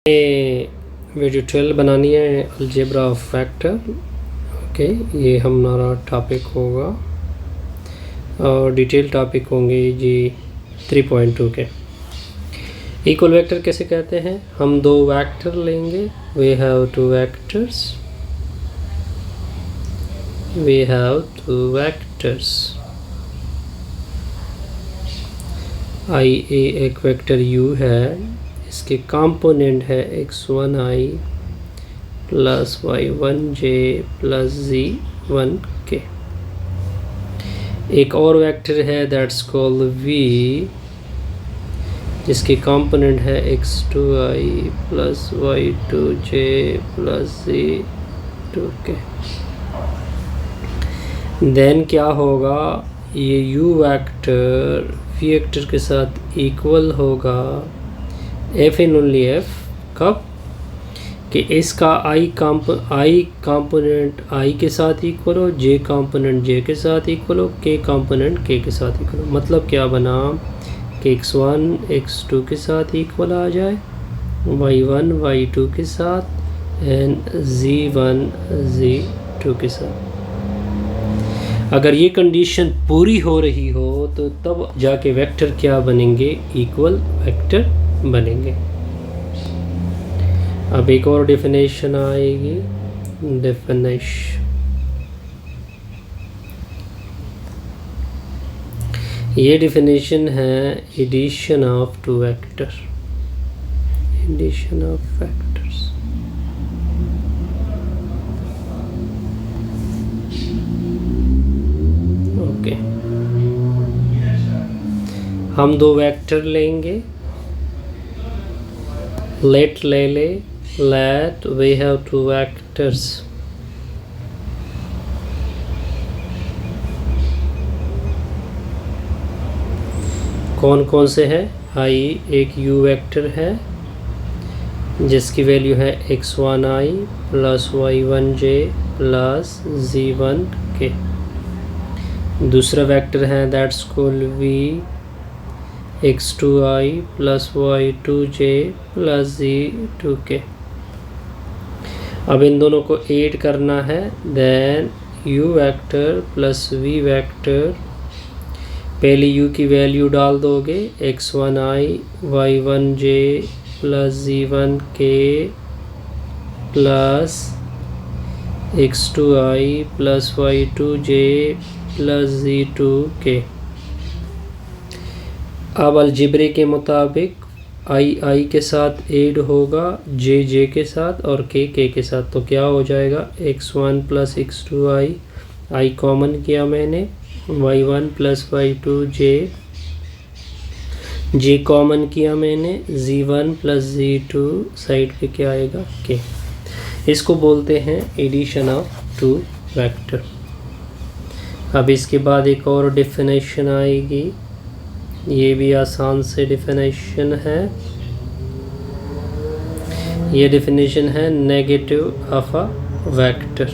ये video tutorial बनानी है अलजेब्रा ऑफ वेक्टर। ओके, ये हमारा टॉपिक होगा और डिटेल टॉपिक होंगे जी 3.2 के। इक्वल वेक्टर कैसे कहते हैं? हम दो वेक्टर लेंगे। वी हैव टू वेक्टर्स आई ए एक वेक्टर u है, इसके कंपोनेंट है x1i plus y1j plus z1k। एक और वेक्टर है दैट्स कॉल्ड v, जिसके कंपोनेंट है x2i plus y2j plus z2k। Then क्या होगा, ये u वेक्टर v वेक्टर के साथ इक्वल होगा एफ इन ओनली एफ। कब? कि इसका आई कंपोनेंट आई के साथ इक्वल हो, जे कंपोनेंट जे के साथ इक्वल हो, के कंपोनेंट के साथ इक्वल हो। मतलब क्या बना कि x1 x2 के साथ इक्वल आ जाए, y1 y2 के साथ एंड z1 z2 के साथ। अगर ये कंडीशन पूरी हो रही हो तो तब जाके वेक्टर क्या बनेंगे? इक्वल वेक्टर बनेंगे। अब एक और डेफिनेशन आएगी, ये डेफिनेशन है addition of two vector, addition of vectors. Okay, हम दो वेक्टर लेंगे। Let we have two vectors। कौन कौन से हैं? आई एक u वेक्टर है जिसकी वैल्यू है x1i plus y1j plus z1k। दूसरा वेक्टर है that's called v x2i plus y2j plus z2k। अब इन दोनों को ऐड करना है। Then u vector plus v vector, पहले u की वैल्यू डाल दोगे x1i y1j plus z1k plus x2i plus y2j plus z2k। अब अलजेब्रे के मुताबिक आई के साथ ऐड होगा, जे के साथ और के साथ। तो क्या हो जाएगा? x1 प्लस x2i, आई कॉमन किया मैंने, y1 प्लस y2j, जे कॉमन किया मैंने, z1 प्लस z2, साइड पे क्या आएगा? के। इसको बोलते हैं एडिशन ऑफ टू वेक्टर। अब इसके बाद एक और डेफिनेशन आएगी, ये भी आसान से डेफिनेशन है। ये डेफिनेशन है negative of a vector.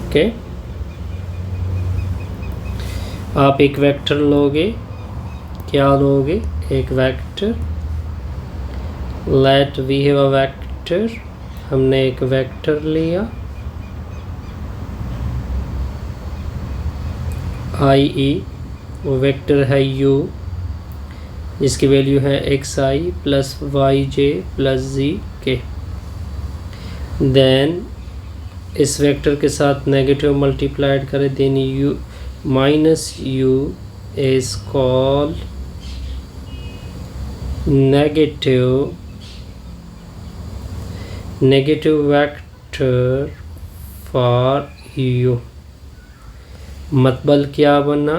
Okay, आप एक वेक्टर लोगे, क्या लोगे? एक vector. Let we have a vector, हमने एक वेक्टर लिया आई ई, वो वेक्टर है u जिसकी वैल्यू है xi plus yj plus zk। Then इस वेक्टर के साथ नेगेटिव मल्टीप्लाइड करें, then u minus u is called negative vector for u। मतलब क्या बना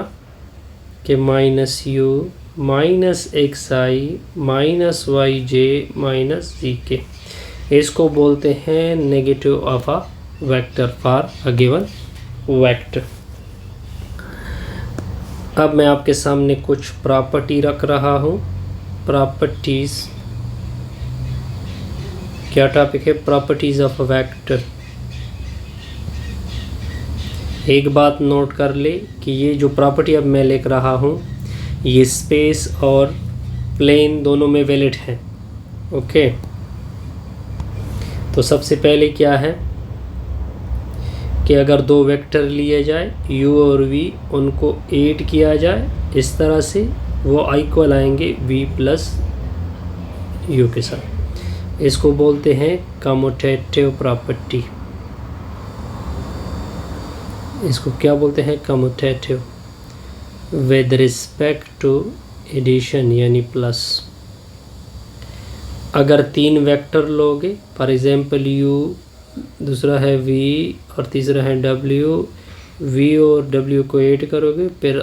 कि minus u minus xi minus yj minus zk। इसको बोलते हैं negative of a vector for a given vector. अब मैं आपके सामने कुछ प्रॉपर्टी रख रहा हूँ। प्रॉपर्टीज, क्या टॉपिक है? Properties of a vector. एक बात नोट कर ले कि ये जो प्रॉपर्टी अब मैं लिख रहा हूँ ये स्पेस और प्लेन दोनों में वैलिड है। ओके, तो सबसे पहले क्या है कि अगर दो वेक्टर लिए जाए u और v, उनको ऐड किया जाए इस तरह से, वो इक्वल आएंगे v प्लस u के साथ। इसको बोलते हैं कम्यूटेटिव प्रॉपर्टी। इसको क्या बोलते हैं? Commutative with respect to addition यानी प्लस। अगर तीन वेक्टर लोगे, फॉर एग्जांपल u, दूसरा है v और तीसरा है w, v और w को ऐड करोगे, फिर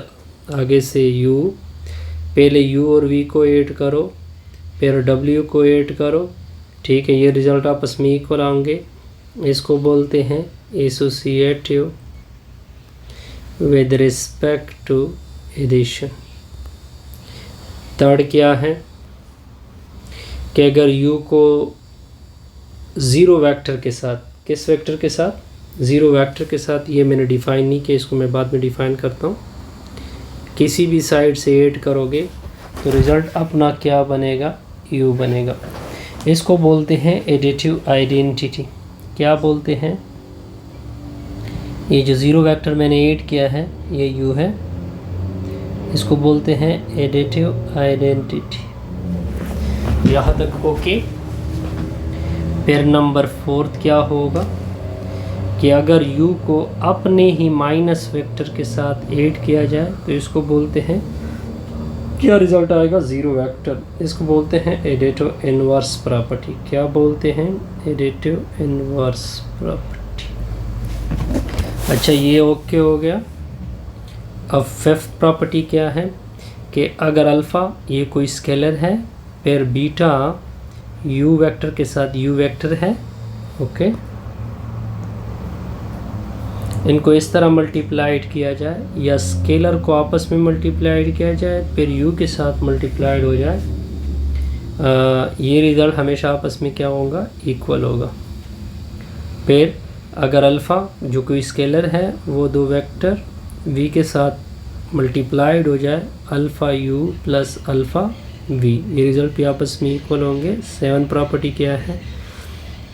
आगे से u, पहले u और v को ऐड करो, फिर w को ऐड करो, ठीक है, ये रिज़ल्ट आपस में इक्वल आएंगे। इसको बोलते हैं associative with respect to addition. Third क्या है कि अगर u को ज़ीरो वेक्टर के साथ, किस वेक्टर के साथ? ज़ीरो वेक्टर के साथ, ये मैंने डिफ़ाइन नहीं किया, इसको मैं बाद में डिफ़ाइन करता हूँ। किसी भी साइड से ऐड करोगे तो रिज़ल्ट अपना क्या बनेगा? u बनेगा। इसको बोलते हैं एडिटिव आइडेंटिटी। क्या बोलते हैं? ये जो ज़ीरो वेक्टर मैंने ऐड किया है ये u है, इसको बोलते हैं एडिटिव आइडेंटिटी। यहाँ तक ओके। फिर नंबर फोर्थ क्या होगा कि अगर u को अपने ही माइनस वेक्टर के साथ ऐड किया जाए तो इसको बोलते हैं, क्या रिजल्ट आएगा? Zero vector. इसको बोलते हैं एडिटिव इनवर्स प्रॉपर्टी। क्या बोलते हैं? Additive inverse property. अच्छा, ये ओके हो गया। अब फिफ्थ प्रॉपर्टी क्या है कि अगर अल्फ़ा ये कोई स्केलर है, फिर बीटा u वेक्टर के साथ u वेक्टर है, ओके, इनको इस तरह मल्टीप्लाइड किया जाए या स्केलर को आपस में मल्टीप्लाइड किया जाए फिर u के साथ मल्टीप्लाइड हो जाए, ये रिज़ल्ट हमेशा आपस में क्या होगा? इक्वल होगा। फिर अगर अल्फ़ा जो कोई स्केलर है वो दो वेक्टर v के साथ मल्टीप्लाइड हो जाए, alpha u plus alpha v, ये रिज़ल्ट भी आपस में इक्वल होंगे। सेवन प्रॉपर्टी क्या है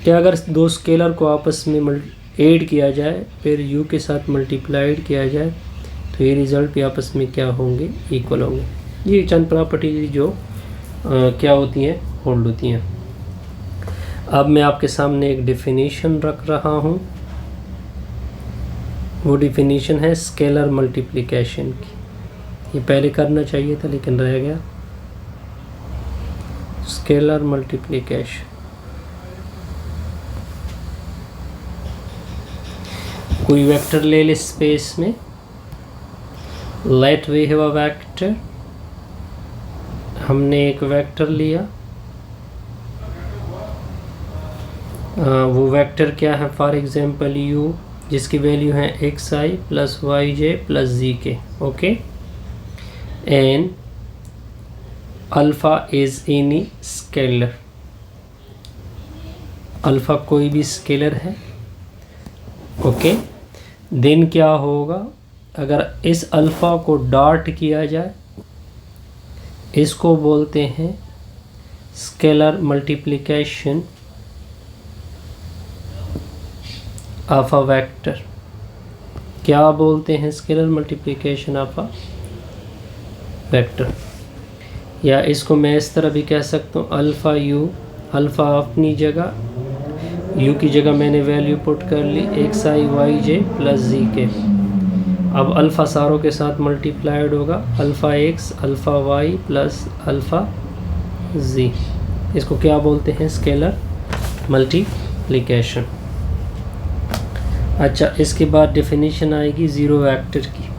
कि अगर दो स्केलर को आपस में ऐड किया जाए फिर u के साथ मल्टीप्लाइड किया जाए तो ये रिज़ल्ट भी आपस में क्या होंगे? इक्वल होंगे। ये चंद प्रॉपर्टी जो क्या होती हैं? होल्ड होती हैं। अब मैं आपके सामने एक डेफिनेशन रख रहा हूँ। वो डेफिनेशन है स्केलर मल्टीप्लिकेशन की। ये पहले करना चाहिए था लेकिन रह गया। स्केलर मल्टीप्लिकेशन, कोई वेक्टर ले ले स्पेस में, let we have a vector, हमने एक वेक्टर लिया, वो वेक्टर क्या है? फॉर एग्जांपल u, जिसकी वैल्यू है xi plus yj plus zk, okay, and alpha is any scalar. Alpha कोई भी स्केलर है, ओके। देन क्या होगा अगर इस अल्फ़ा को डॉट किया जाए, इसको बोलते हैं scalar multiplication of a vector. क्या बोलते हैं? Scalar multiplication of a vector. या इसको मैं इस तरह भी कह सकता हूँ, अल्फ़ा u, अल्फ़ा अपनी जगह, u की जगह मैंने वैल्यू पुट कर ली xi yj प्लस zk। अब अल्फ़ा सारों के साथ मल्टीप्लाइड होगा, alpha x alpha y plus alpha z। इसको क्या बोलते हैं? Scalar multiplication. अच्छा, इसके बाद डेफिनेशन आएगी ज़ीरो वेक्टर की।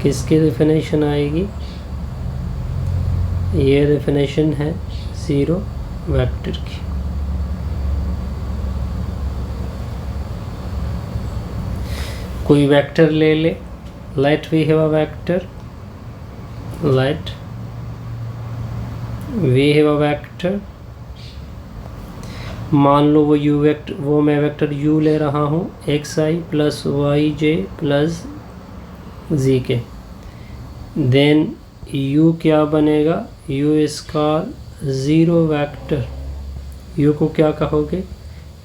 किसकी डेफिनेशन आएगी? ये डेफिनेशन है ज़ीरो वेक्टर की। कोई वेक्टर ले ले, let we have a vector, let we have a vector, मान लो वो मैं वेक्टर u ले रहा हूँ xi प्लस वाई जे प्लस जी के, देन u क्या बनेगा, u इसका ज़ीरो वेक्टर, u को क्या कहोगे,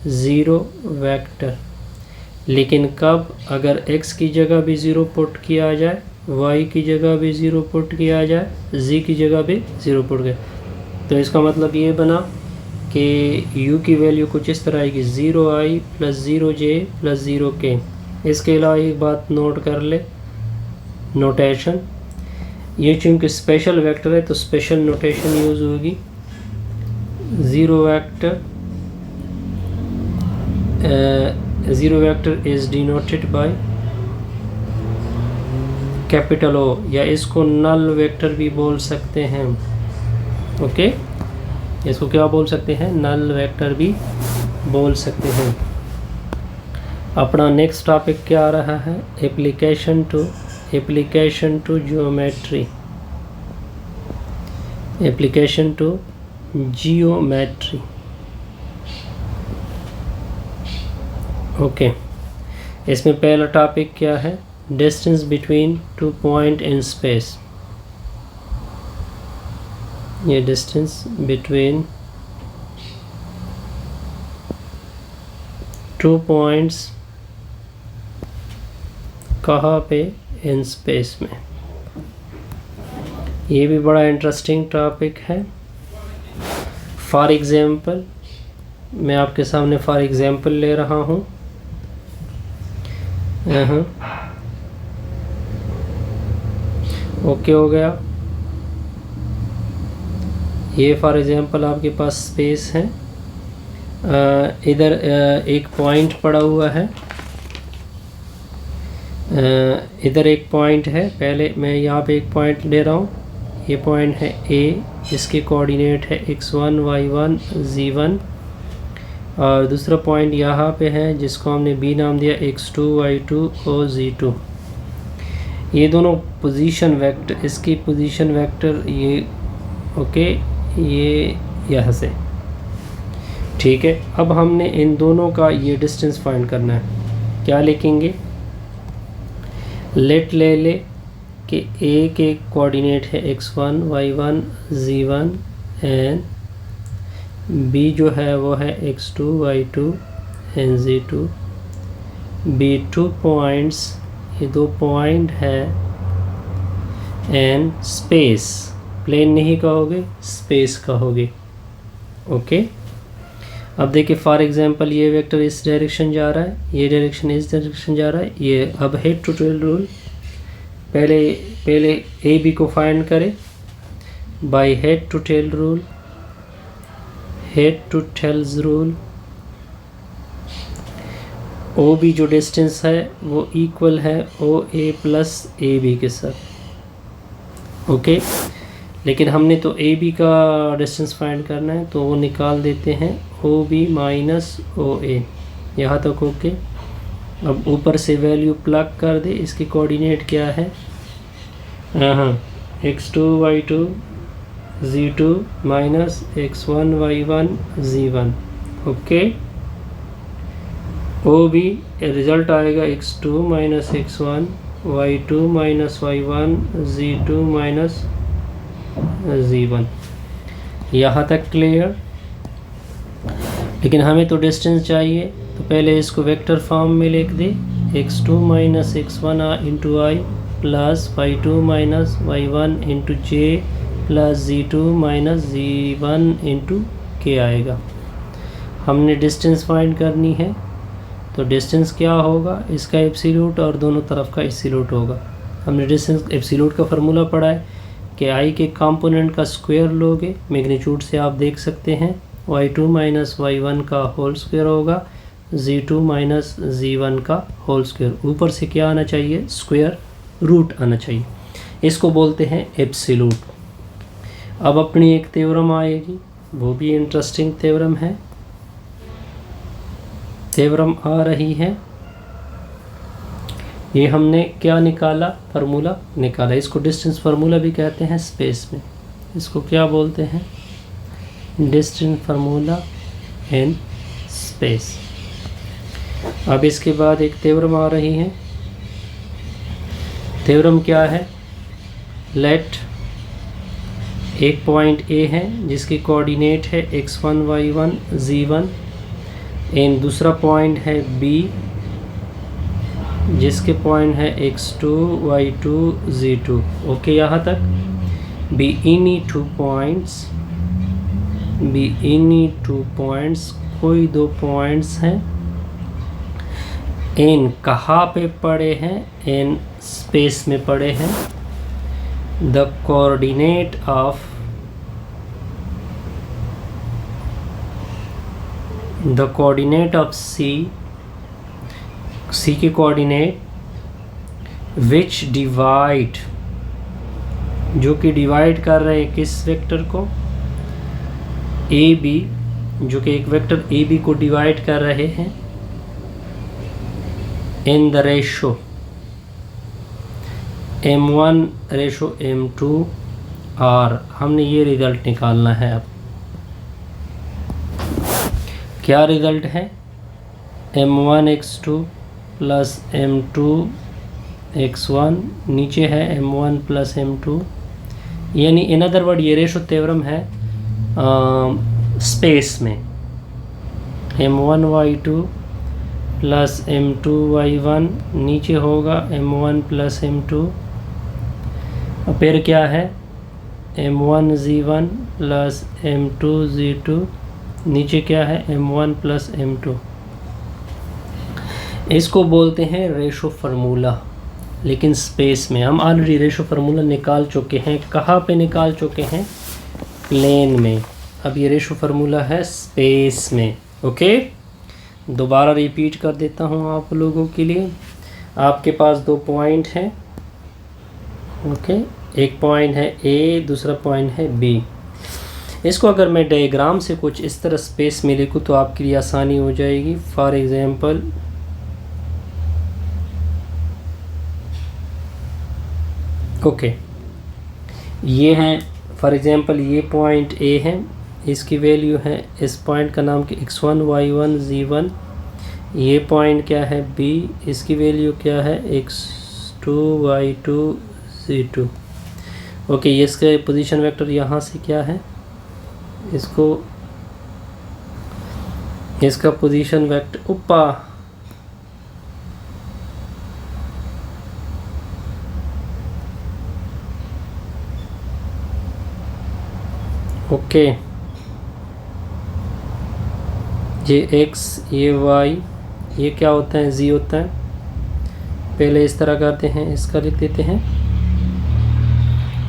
ज़ीरो वेक्टर। लेकिन कब, अगर x की जगह भी ज़ीरो पुट किया जाए, y की जगह भी ज़ीरो पुट किया जाए, z की जगह भी ज़ीरो पुट किया, तो इसका मतलब ये बना कि u की वैल्यू कुछ इस तरह आएगी, 0i plus 0j plus 0k। इसके अलावा एक बात नोट कर ले, नोटेशन, ये चूँकि स्पेशल वेक्टर है तो स्पेशल नोटेशन यूज़ होगी। Zero vector is denoted by capital O, या इसको नल वेक्टर भी बोल सकते हैं। ओके, इसको क्या बोल सकते हैं, नल वेक्टर भी बोल सकते हैं। अपना नेक्स्ट टॉपिक क्या आ रहा है, application to geometry, application to geometry. Okay, इसमें पहला टॉपिक क्या है, distance between two point in space. ये डिस्टेंस बिटवीन टू पॉइंट्स कहाँ पे, इन स्पेस में। ये भी बड़ा इंटरेस्टिंग टॉपिक है। फॉर एग्जांपल, मैं आपके सामने फॉर एग्जांपल ले रहा हूँ। ओके हो गया, ये फॉर एग्जांपल आपके पास स्पेस है, इधर एक पॉइंट पड़ा हुआ है, इधर एक पॉइंट है। पहले मैं यहाँ पे एक पॉइंट ले रहा हूँ, ये पॉइंट है A, इसके कोऑर्डिनेट है x1 y1 z1, और दूसरा पॉइंट यहाँ पे है जिसको हमने B नाम दिया, x2 y2 और z2। ये दोनों पोजीशन वेक्टर, इसकी पोजीशन वेक्टर ये ओके, ये यहाँ से, ठीक है। अब हमने इन दोनों का ये डिस्टेंस फाइंड करना है। क्या लिखेंगे, लेट ले ले कि A के कोऑर्डिनेट है x1 y1 z1 and B जो है वो है x2 y2 and z2। B2 points, ये दो पॉइंट है, एंड स्पेस, प्लेन नहीं कहोगे, स्पेस कहोगे। ओके, अब देखिए फॉर एग्जांपल ये वेक्टर इस डायरेक्शन जा रहा है, ये डायरेक्शन इस डायरेक्शन जा रहा है। ये अब हेड टू टेल रूल, पहले ए बी को फाइंड करें by head to tail rule, head to tails rule. O B जो डिस्टेंस है वो इक्वल है ओ ए प्लस ए बी के साथ। ओके, लेकिन हमने तो ए बी का डिस्टेंस फाइंड करना है, तो वो निकाल देते हैं ओ बी माइनस ओ ए, यहाँ तक ओके। अब ऊपर से वैल्यू प्लग कर दे, इसकी कोऑर्डिनेट क्या है, x2 y2 z2 minus x1 y1 z1। Okay, O B result आएगा x2 minus x1 y2 minus y1 z2 minus z1। यहाँ तक क्लियर। लेकिन हमें तो डिस्टेंस चाहिए, तो पहले इसको वेक्टर फॉर्म में लिख दे, x2 minus x1 into I plus y2 minus y1 into J plus z2 minus z1 into K आएगा। हमने डिस्टेंस फाइंड करनी है, तो डिस्टेंस क्या होगा, इसका एप्सिलूट और दोनों तरफ का एप्सिलूट होगा। हमने डिस्टेंस एप्सिलूट का फार्मूला पढ़ा है कि आई के कंपोनेंट का स्क्वायर लोगे, मैग्नीट्यूड से आप देख सकते हैं, y2 माइनस y1 का होल स्क्वायर होगा, z2 माइनस z1 का होल स्क्वायर। ऊपर से क्या आना चाहिए, स्क्वायर रूट आना चाहिए। इसको बोलते हैं एप्सिलूट। अब अपनी एक थ्योरम आएगी, वो भी इंटरेस्टिंग थ्योरम है। थ्योरम आ रही है, ये हमने क्या निकाला, फार्मूला निकाला। इसको डिस्टेंस फार्मूला भी कहते हैं स्पेस में। इसको क्या बोलते हैं, डिस्टेंस फार्मूला इन स्पेस। अब इसके बाद एक थ्योरम आ रही है। थ्योरम क्या है? लेट एक पॉइंट A है जिसकी कोऑर्डिनेट है x1 y1 z1 एंड दूसरा पॉइंट है B जिसके पॉइंट है x2 y2 z2। ओके, यहाँ तक बी इनी टू पॉइंट्स कोई दो पॉइंट्स हैं। एन कहाँ पे पड़े हैं? एन स्पेस में पड़े हैं। द कोऑर्डिनेट ऑफ सी के कोऑर्डिनेट विच डिवाइड, जो कि डिवाइड कर रहे हैं किस वेक्टर को? ए बी, जो कि एक वेक्टर ए बी को डिवाइड कर रहे हैं इन the ratio m1 ratio m2। और हमने ये रिज़ल्ट निकालना है। अब क्या रिज़ल्ट है? m1 x2 plus m2 x1, नीचे है m1 प्लस m2, यानी इन अदर वर्ड ये रेशो थ्योरम है स्पेस में। m1 y2 plus m2 y1, नीचे होगा m1 प्लस m2, और फिर क्या है m1 z1 plus m2 z2, नीचे क्या है m1 प्लस m2। इसको बोलते हैं रेशो फार्मूला, लेकिन स्पेस में। हम ऑलरेडी रेशो फार्मूला निकाल चुके हैं। कहाँ पे निकाल चुके हैं? प्लेन में। अब ये रेशो फार्मूला है स्पेस में। ओके, दोबारा रिपीट कर देता हूँ आप लोगों के लिए। आपके पास दो पॉइंट हैं। ओके, एक पॉइंट है ए, दूसरा पॉइंट है बी। इसको अगर मैं डायग्राम से कुछ इस तरह स्पेस में लिखूँ तो आपके लिए आसानी हो जाएगी। फॉर एग्जांपल ओके, ये है फॉर एग्जांपल ये पॉइंट ए है, इसकी वैल्यू है, इस पॉइंट का नाम कि x1 y1 z1। ये पॉइंट क्या है? b, इसकी वैल्यू क्या है? x2 y2 z2। ओके, ये इसका पोजीशन वेक्टर यहाँ से क्या है? इसका पोजीशन वेक्टर ऊपर। ओके, ये x, ये y, ये क्या होता है? z होता है। पहले इस तरह करते हैं, इसका लिख देते हैं।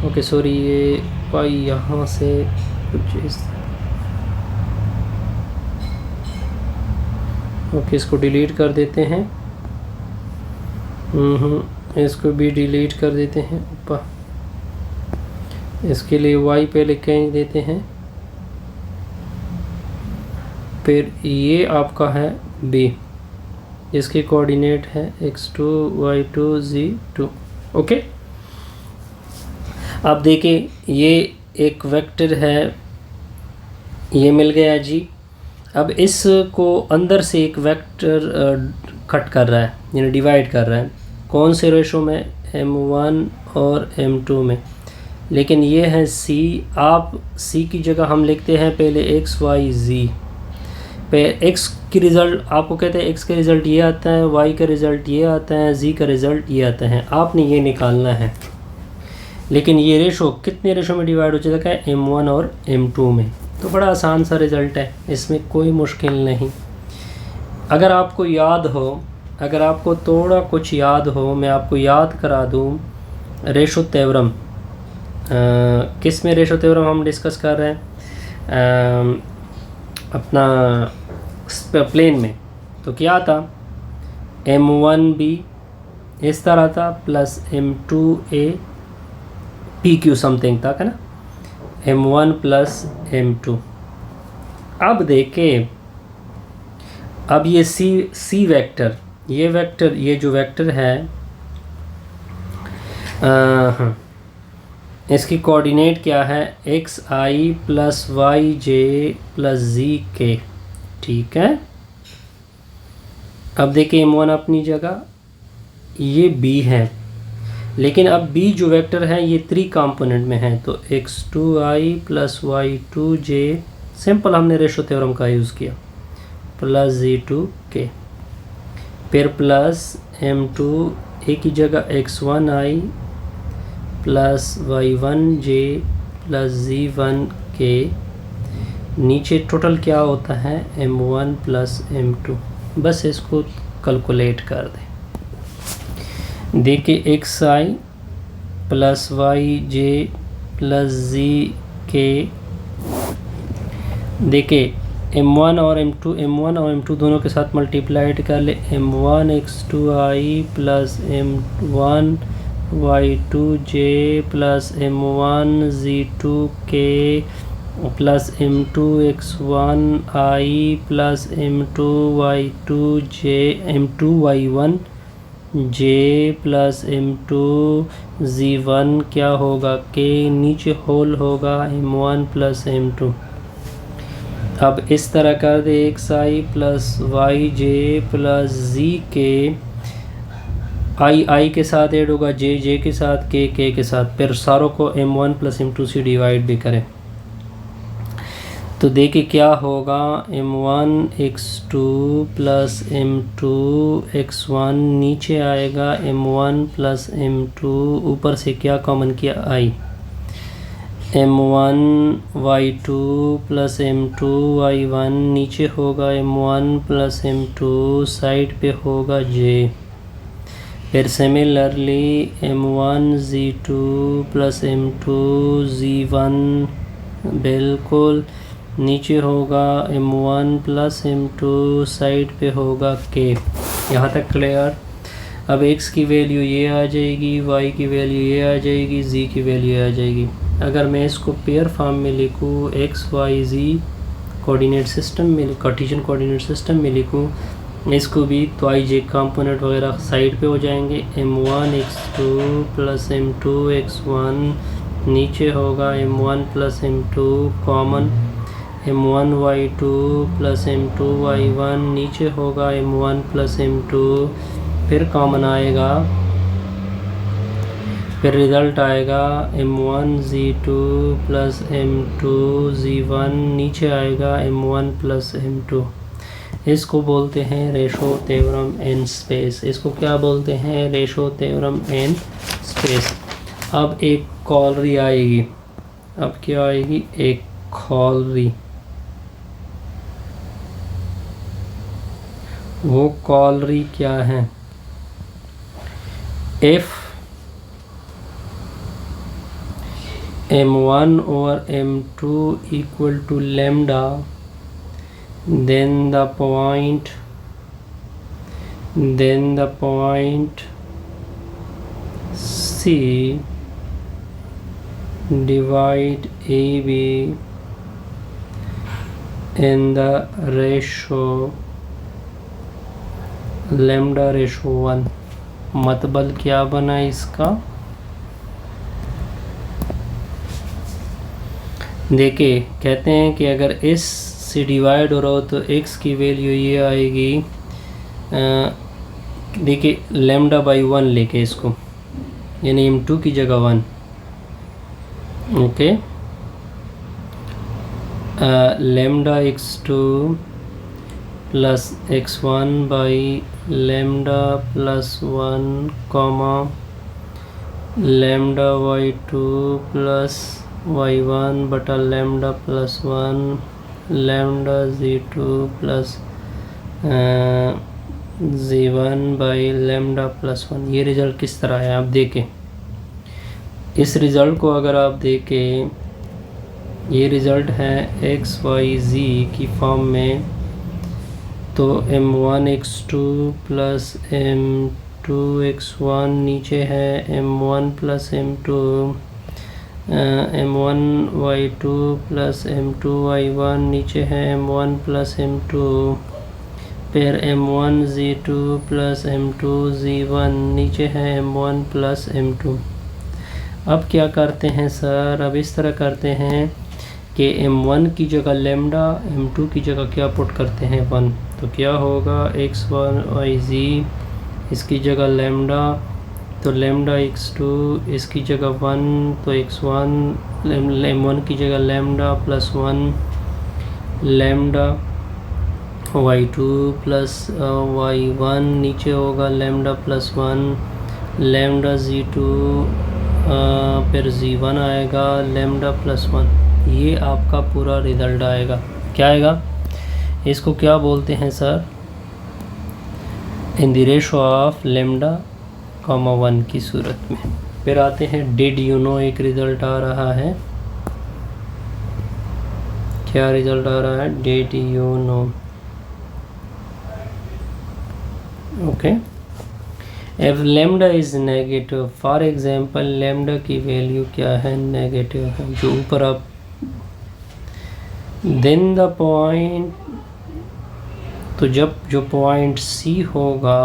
ओके सॉरी, ये y यहाँ से कुछ इस। ओके, इसको डिलीट कर देते हैं। इसको भी डिलीट कर देते हैं ऊपर। इसके लिए y पहले खींच देते हैं, फिर ये आपका है b, इसके कोऑर्डिनेट है x2 y2 z2। ओके, अब देखिए ये एक वेक्टर है, ये मिल गया जी। अब इसको अंदर से एक वेक्टर कट कर रहा है, यानी डिवाइड कर रहा है। कौन से रेशो में? m1 और m2 में। लेकिन ये है c। आप c की जगह हम लिखते हैं पहले x y z। पे x की रिज़ल्ट आपको कहते हैं x का रिज़ल्ट ये आता है, y का रिज़ल्ट ये आता है, z का रिज़ल्ट ये आता है। आपने ये निकालना है। लेकिन ये रेशो कितने रेशो में डिवाइड हो जाता है? m1 और m2 में। तो बड़ा आसान सा रिज़ल्ट है, इसमें कोई मुश्किल नहीं। अगर आपको याद हो, अगर आपको थोड़ा कुछ याद हो, मैं आपको याद करा दूँ रेशो थ्योरम। किस में रेशो थ्योरम हम डिस्कस कर रहे हैं? अपना प्लेन में। तो क्या था? m1b इस तरह था, प्लस m2a pq समथिंग था, है ना? m1 plus m2। अब देखें, अब ये c वेक्टर, ये वेक्टर, ये जो वेक्टर है इसकी कोऑर्डिनेट क्या है? xi plus yj plus zk। ठीक है, अब देखिए m1 अपनी जगह, ये b है, लेकिन अब b जो वेक्टर है ये 3 कंपोनेंट में है, तो x2i प्लस y2j, सिंपल हमने रेशो थ्योरम का यूज़ किया, प्लस z2k, फिर प्लस m2 a की जगह x1i plus y1j plus z1k, नीचे टोटल क्या होता है m1 प्लस m2। बस इसको कैलकुलेट कर दें। देखिए xi plus yj plus zk, देखिए m1 और m2 दोनों के साथ मल्टीप्लाइड कर ले, m1 x2i plus m1 y2j plus m1 z2k plus m2 x1i plus m2 y2j m2 y1j plus m2 z1 क्या होगा k, नीचे होल होगा m1 प्लस m2। अब इस तरह कर दे xi plus yj plus zk, i के साथ ऐड होगा, j के साथ, k के साथ, फिर सारों को m1 प्लस m2 से डिवाइड भी करें, तो देखिए क्या होगा m1 x2 plus m2 x1, नीचे आएगा m1 प्लस m2, ऊपर से क्या कॉमन किया i, m1 y2 plus m2 y1, नीचे होगा m1 प्लस m2, साइड पे होगा j, फिर similarly m1 z2 plus m2 z1, बिल्कुल नीचे होगा m1 प्लस m2, साइड पे होगा k। यहाँ तक क्लियर। अब x की वैल्यू ये आ जाएगी, y की वैल्यू ये आ जाएगी, z की वैल्यू आ जाएगी। अगर मैं इसको पेयर फॉर्म में लिखूँ, x y z coordinate system में, कार्टेशियन कोऑर्डिनेट सिस्टम में लिखूँ इसको भी, तो आई जे कंपोनेंट वगैरह साइड पे हो जाएंगे, m1 x2 plus m2 x1, नीचे होगा m1 plus m2 common, m1 y2 plus m2 y1, नीचे होगा m1 प्लस m2, फिर कॉमन आएगा, फिर रिज़ल्ट आएगा m1 z2 plus m2 z1, नीचे आएगा m1 प्लस m2। इसको बोलते हैं रेशो थ्योरम इन स्पेस। इसको क्या बोलते हैं? Ratio theorem in space. अब एक कॉलरी आएगी, अब क्या आएगी? एक कॉलरी। वो कॉलरी क्या है? If m1 over m2 equal to lambda, then the point C divide AB in the ratio lambda ratio 1। मतलब क्या बना इसका? देखिए कहते हैं कि अगर इस से डिवाइड हो रहा हो तो x की वैल्यू ये आएगी, देखिए लैम्डा बाई 1 लेके इसको, यानी m2 की जगह 1, okay. Lambda x2 plus x1 by lambda plus 1 comma lambda y2 plus y1 बटा lambda plus 1 lambda z2 plus z1 by lambda plus 1। ये रिज़ल्ट किस तरह है आप देखें। इस रिज़ल्ट को अगर आप देखें, ये रिज़ल्ट है x y z की फॉर्म में, तो m1 x2 plus m2 x1, नीचे है m1 plus m2, m1 y2 plus m2 y1, नीचे है m1 प्लस m2, फिर m1 z2 plus m2 z1, नीचे है m1 प्लस m2। अब क्या करते हैं सर? अब इस तरह करते हैं कि m1 की जगह लैम्डा, m2 की जगह क्या पुट करते हैं 1, तो क्या होगा x1 इसकी जगह लैम्डा, तो लैम्डा x2 इसकी जगह 1, तो x1 m1 की जगह lambda plus 1 lambda y2 plus y1 नीचे होगा लैम्डा प्लस 1 लैम्डा z2 फिर z1 आएगा लैम्डा प्लस 1। ये आपका पूरा रिज़ल्ट आएगा। क्या आएगा? इसको क्या बोलते हैं sir? In the ratio of lambda comma 1 की सूरत में। फिर आते हैं डिड यू नो, एक रिज़ल्ट आ रहा है। क्या रिज़ल्ट आ रहा है? Did you know. Okay, if lambda is negative, for example lambda की वैल्यू क्या है? नेगेटिव है, जो ऊपर आप देन द पॉइंट, तो जब जो पॉइंट सी होगा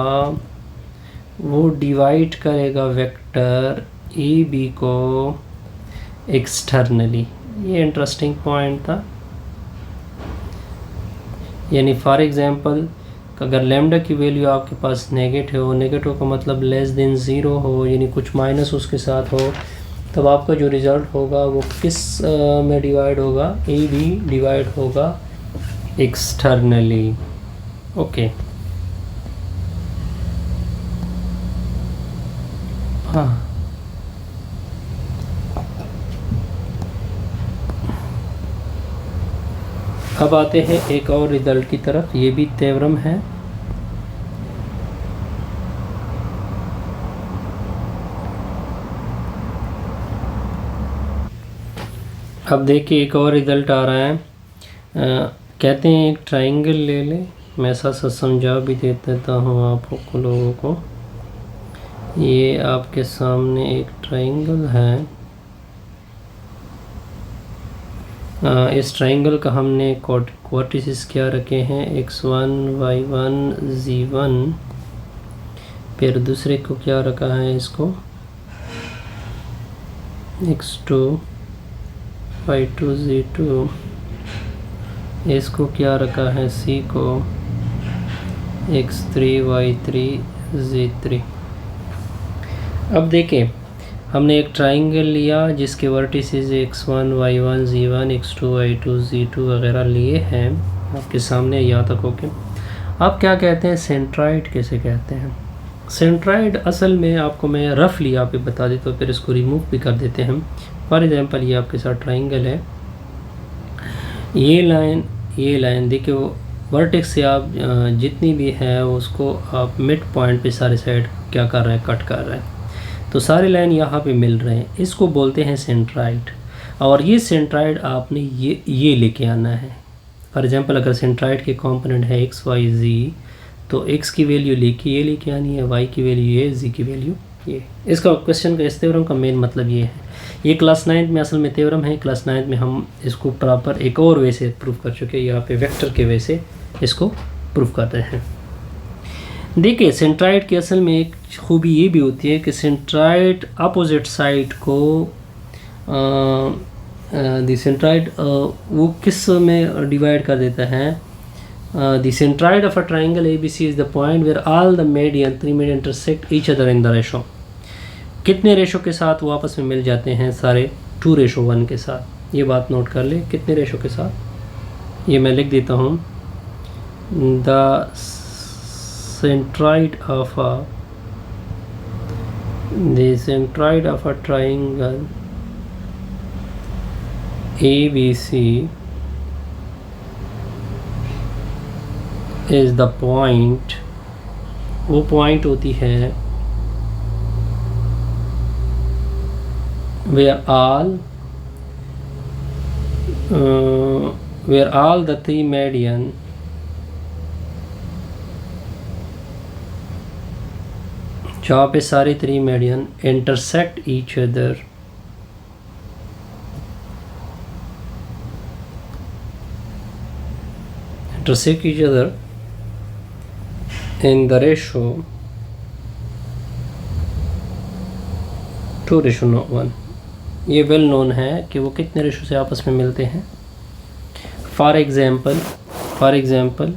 वो डिवाइड करेगा वेक्टर ए बी को एक्सटर्नली। ये इंटरेस्टिंग पॉइंट था। यानी फॉर एग्जांपल अगर लैम्डा की वैल्यू आपके पास नेगेटिव हो, नेगेटिव का मतलब लेस देन ज़ीरो हो, यानी कुछ माइनस उसके साथ हो, तब आपका जो रिज़ल्ट होगा वो किस में डिवाइड होगा? ए बी डिवाइड होगा एक्सटर्नली। ओके, हाँ, अब आते हैं एक और रिजल्ट की तरफ। ये भी थ्योरम है। अब देखिए एक और रिजल्ट आ रहा है। कहते हैं एक ट्रायंगल ले लें, मैं साथ समझा भी दे देता हूँ आप लोगों को। ये आपके सामने एक ट्रायंगल है। इस ट्रायंगल का हमने क्वार्टिसेस क्या रखे हैं? x1 y1 z1। फिर दूसरे को क्या रखा है? इसको x2 y2 z2। इसको क्या रखा है? c को x3 y3 z3। अब देखें, हमने एक ट्रायंगल लिया जिसके vertices x1 y1 z1 x2 y2 z2 वगैरह लिए हैं आपके सामने यहाँ तक। ओके, आप क्या कहते हैं? सेंट्राइड कैसे कहते हैं? सेंट्राइड असल में आपको मैं रफली यहाँ पे बता देता हूँ, फिर इसको रिमूव भी कर देते हैं हम। फॉर एग्जांपल ये आपके साथ ट्रायंगल है। ये लाइन देखिए, वो वर्टेक्स से आप जितनी भी है उसको आप मिड पॉइंट पे सारे साइड क्या कर रहे हैं? कट कर रहे हैं। तो सारे लाइन यहाँ पे मिल रहे हैं, इसको बोलते हैं सेंट्राइड। और ये सेंट्राइड आपने ये लेके आना है। फॉर एग्जांपल अगर सेंट्राइड के कंपोनेंट है x y z, तो x की वैल्यू ये लेके आनी है, y की वैल्यू ये, z की वैल्यू ये। इसका क्वेश्चन का इस थ्योरम का मेन मतलब ये है। ये क्लास 9 में असल में थ्योरम है। क्लास 9 में हम इसको प्रॉपर एक और वे से प्रूफ कर चुके हैं। यहाँ पे वेक्टर के वे से इसको प्रूफ करते हैं। देखिए, सेंट्राइड की असल में एक खूबी ये भी होती है कि सेंट्राइड अपोजिट साइड को द सेंट्राइड वो किस में डिवाइड कर देता है? The centroid of a triangle ABC is the point where all the median 3 median intersect each other in the ratio. कितने रेशो के साथ वो आपस में मिल जाते हैं? सारे 2:1 के साथ। ये बात नोट कर ले, कितने रेशो के साथ? ये मैं लिख देता हूँ। The centroid of a triangle ABC is the point, वो पॉइंट होती है where all the 3 median जहाँ पे सारे 3 median intersect each other in the ratio 2:1। ये वेल नोन है कि वो कितने रेशो से आपस में मिलते हैं। फॉर एग्जांपल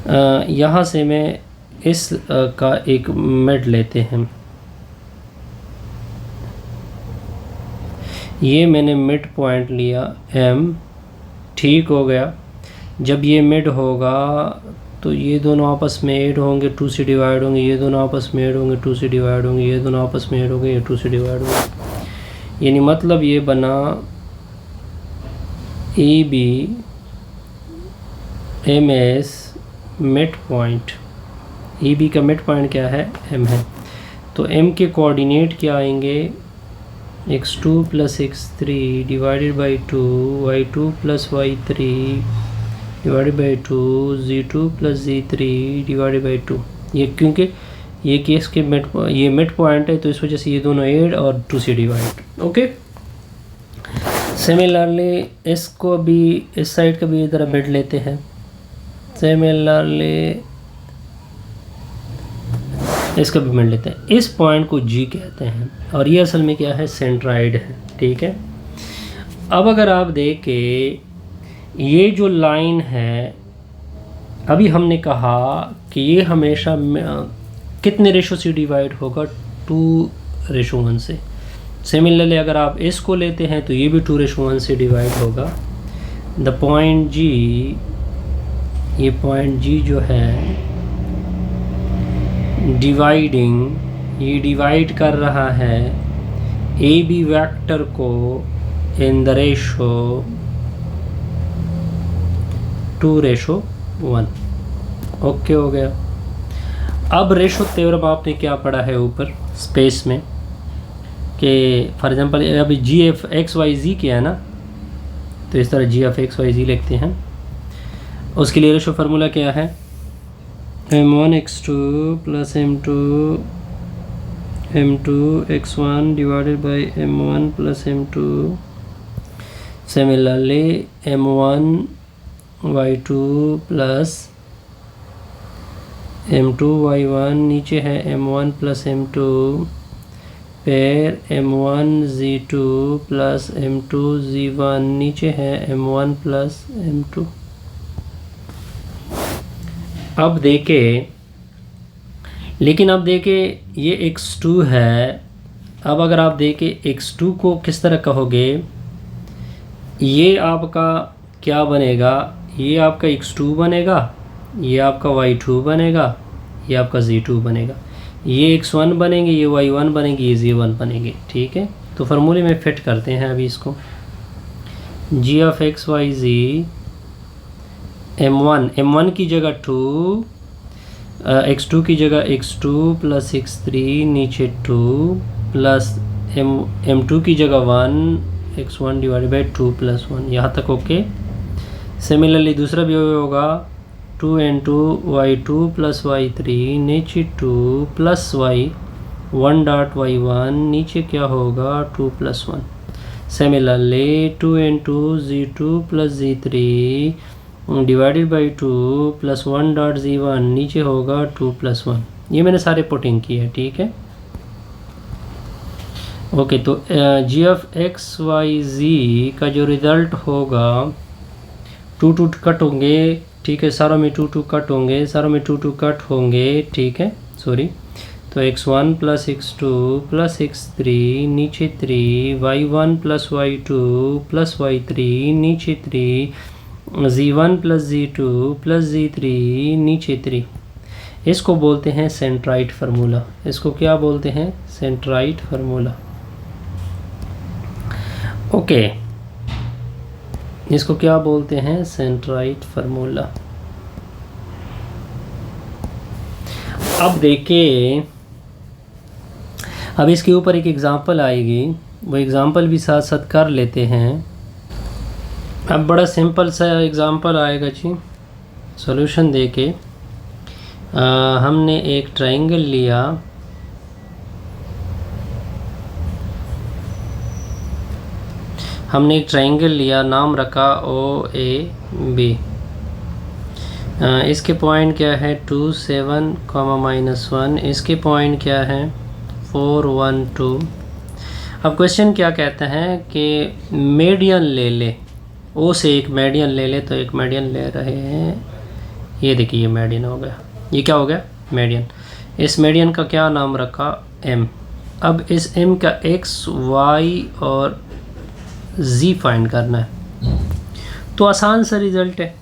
यहाँ से मैं इस का एक मिड लेते हैं। ये मैंने मिड पॉइंट लिया m, ठीक हो गया। जब ये मिड होगा तो ये दोनों आपस में ऐड होंगे, 2 से डिवाइड होंगे, ये दोनों आपस में ऐड होंगे, 2 से डिवाइड होंगे, ये दोनों आपस में ऐड होंगे, ये 2 से डिवाइड होंगे। यानी मतलब ये बना A B M S mid point. A B का मिड पॉइंट क्या है, m है। तो m के कोऑर्डिनेट क्या आएंगे, x2 + x3 divided by 2, y2 + y3 divided by 2, z2 + z3 divided by 2। ये क्योंकि ये केस के ये मिड पॉइंट है तो इस वजह से ये दोनों ऐड और 2 से डिवाइड। ओके, सिमिलरली इसको भी, इस साइड का भी इधर मिड लेते हैं। सिमिलरली इसका भी मिड लेते हैं। इस पॉइंट को G कहते हैं और ये असल में क्या है, सेंट्राइड है। ठीक है, अब अगर आप देखें ये जो लाइन है, अभी हमने कहा कि ये हमेशा कितने रेशो से डिवाइड होगा, 2:1 से। सिमिलरली अगर आप इसको लेते हैं तो ये भी 2:1 से डिवाइड होगा। द पॉइंट G, ये पॉइंट G जो है डिवाइडिंग, ये डिवाइड कर रहा है ए बी वेक्टर को इन द रेशो 2:1। ओके हो गया। अब रेशो थ्योरम आपने क्या पढ़ा है ऊपर स्पेस में कि फॉर एग्जांपल अभी जी एफ एक्स वाई जी किया है ना, तो इस तरह जी एफ एक्स वाई जी लिखते हैं। उसके लिए रेशो फार्मूला क्या है, m1x2 + m2 x1 divided by m1 + m2। Similarly m1 y2 + m2 y1 नीचे है m1 + m2, फिर m1 z2 + m2 z1 नीचे है m1 + m2। अब देखें, लेकिन अब देखें ये x2 है। अब अगर आप देखें x2 को किस तरह कहोगे, ये आपका क्या बनेगा, ये आपका x2 बनेगा, ये आपका y2 बनेगा, ये आपका z2 बनेगा, ये x1 बनेंगे, ये y1 बनेंगे, ये z1 बनेंगे। ठीक है, तो फार्मूले में फिट करते हैं अभी इसको। G of X Y Z m1 की जगह 2, x2 की जगह x2 + x3 नीचे 2 प्लस m2 की जगह 1, x1 डिवाइडेड बाई 2 + 1। यहाँ तक ओके। सिमिलरली दूसरा भी होगा 2n2 y2 + y3 नीचे 2 प्लस y 1.y1 नीचे क्या होगा 2 + 1। Similarly 2n2 z2 + z3 divided by 2 plus 1.z1 नीचे होगा 2 + 1। ये मैंने सारे पुटिंग किए हैं। ठीक है, ओके। तो जी ऑफ एक्स वाई जी का जो रिज़ल्ट होगा 2 कट होंगे। ठीक है, सारों में 2 कट होंगे, सारों में 2 कट होंगे। ठीक है, सॉरी। तो x1 + x2 + x3 नीचे 3, y1 + y2 + y3 नीचे 3, z1 + z2 + z3 नीचे 3। इसको बोलते हैं सेंट्राइड फार्मूला। इसको क्या बोलते हैं, सेंट्राइड फार्मूला। ओके, इसको क्या बोलते हैं, सेंट्राइड फार्मूला। अब देखिए, अब इसके ऊपर एक एग्ज़ाम्पल आएगी, वो एग्ज़ाम्पल भी साथ साथ कर लेते हैं। अब बड़ा सिंपल सा एग्ज़ाम्पल आएगा जी। सॉल्यूशन देके हमने एक ट्रायंगल लिया, नाम रखा OAB। इसके पॉइंट क्या है 2, 7, -1। इसके पॉइंट क्या है 4, 1, 2। अब क्वेश्चन क्या कहता है कि मीडियन ले ले, ओ से एक मीडियन ले ले। तो एक मीडियन ले रहे हैं, ये देखिए ये मीडियन हो गया, ये क्या हो गया मीडियन। इस मीडियन का क्या नाम रखा m। अब इस m का x y और z फाइंड करना है। तो आसान सा रिज़ल्ट है।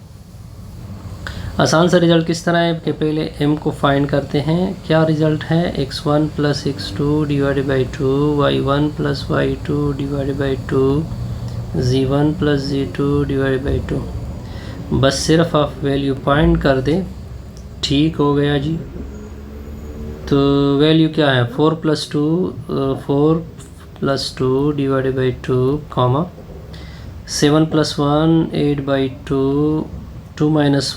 आसान सा रिज़ल्ट किस तरह है कि पहले m को फाइंड करते हैं। क्या रिज़ल्ट है x1 plus x2 divided by 2, y1 plus y2 divided by 2, z1 plus z2 divided by 2। बस सिर्फ आप वैल्यू फाइंड कर दें, ठीक हो गया जी। तो वैल्यू क्या है 4 plus 2 divided by 2 comma 7 plus 1 8 by 2 2 minus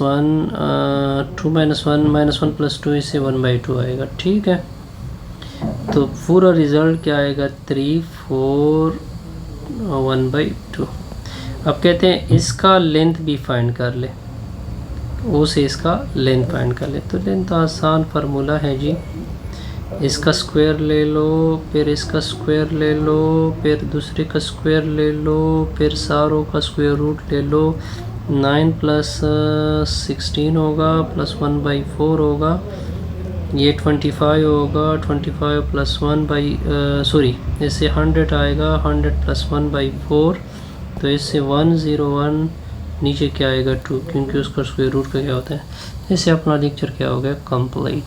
1 plus 2 इससे 1 बाई 2 आएगा, ठीक है। तो पूरा रिज़ल्ट क्या आएगा 3 4 1 बाई 2। अब कहते हैं इसका लेंथ भी फाइंड कर ले, ओ से इसका लेंथ फाइंड कर ले। तो लेंथ आसान फार्मूला है जी, इसका स्क्वायर ले लो, फिर इसका स्क्वायर ले लो, फिर दूसरे का स्क्वायर ले लो, फिर सारों का स्क्वायर रूट ले लो। 9 प्लस 16 होगा प्लस 1 बाई 4 होगा, ये 25 होगा, 25 प्लस 1 बाई सॉरी इससे 100 आएगा, 100 प्लस 1 बाई 4। तो इससे 101 नीचे क्या आएगा 2, क्योंकि उसका स्क्वायर रूट का क्या होता है। इससे अपना लेक्चर क्या हो गया कंप्लीट।